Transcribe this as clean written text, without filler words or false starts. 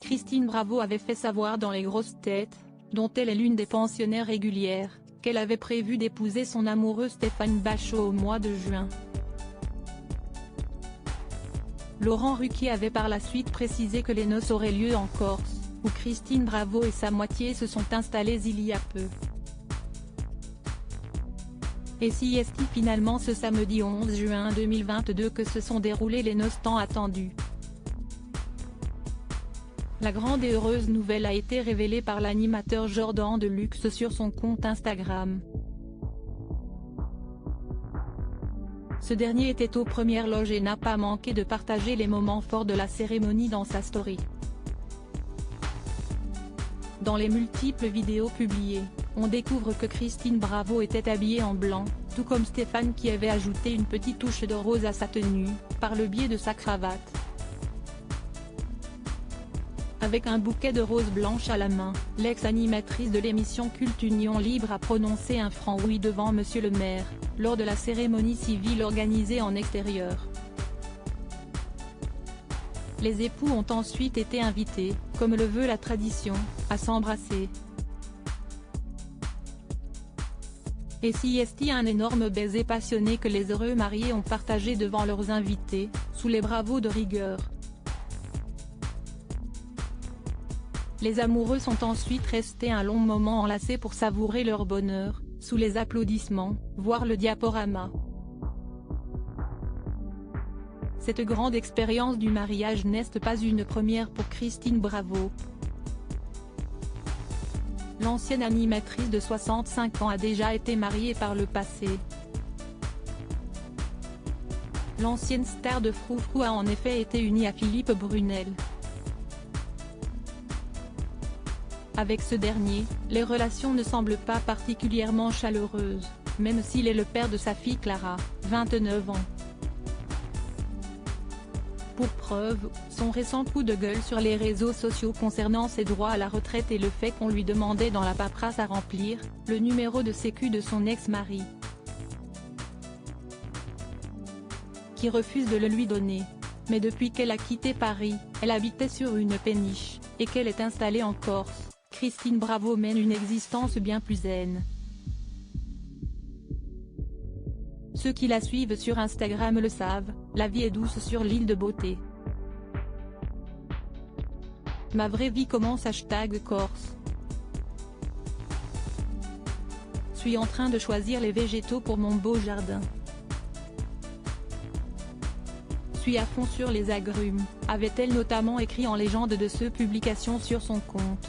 Christine Bravo avait fait savoir dans Les Grosses Têtes, dont elle est l'une des pensionnaires régulières, qu'elle avait prévu d'épouser son amoureux Stéphane Bachot au mois de juin. Laurent Ruquier avait par la suite précisé que les noces auraient lieu en Corse, où Christine Bravo et sa moitié se sont installées il y a peu. Et si est finalement ce samedi 11 juin 2022 que se sont déroulées les noces tant attendues. La grande et heureuse nouvelle a été révélée par l'animateur Jordan Deluxe sur son compte Instagram. Ce dernier était aux premières loges et n'a pas manqué de partager les moments forts de la cérémonie dans sa story. Dans les multiples vidéos publiées, on découvre que Christine Bravo était habillée en blanc, tout comme Stéphane qui avait ajouté une petite touche de rose à sa tenue, par le biais de sa cravate. Avec un bouquet de roses blanches à la main, l'ex-animatrice de l'émission Culte Union Libre a prononcé un franc oui devant Monsieur le maire, lors de la cérémonie civile organisée en extérieur. Les époux ont ensuite été invités, comme le veut la tradition, à s'embrasser. Et si est un énorme baiser passionné que les heureux mariés ont partagé devant leurs invités, sous les bravos de rigueur. Les amoureux sont ensuite restés un long moment enlacés pour savourer leur bonheur, sous les applaudissements, voire le diaporama. Cette grande expérience du mariage n'est pas une première pour Christine Bravo. L'ancienne animatrice de 65 ans a déjà été mariée par le passé. L'ancienne star de Froufrou a en effet été unie à Philippe Brunel. Avec ce dernier, les relations ne semblent pas particulièrement chaleureuses, même s'il est le père de sa fille Clara, 29 ans. Pour preuve, son récent coup de gueule sur les réseaux sociaux concernant ses droits à la retraite et le fait qu'on lui demandait dans la paperasse à remplir, le numéro de sécu de son ex-mari, qui refuse de le lui donner. Mais depuis qu'elle a quitté Paris, elle habitait sur une péniche, et qu'elle est installée en Corse, Christine Bravo mène une existence bien plus zen. Ceux qui la suivent sur Instagram le savent, la vie est douce sur l'île de beauté. Ma vraie vie commence #Corse. Suis en train de choisir les végétaux pour mon beau jardin. Suis à fond sur les agrumes, avait-elle notamment écrit en légende de ce publication sur son compte.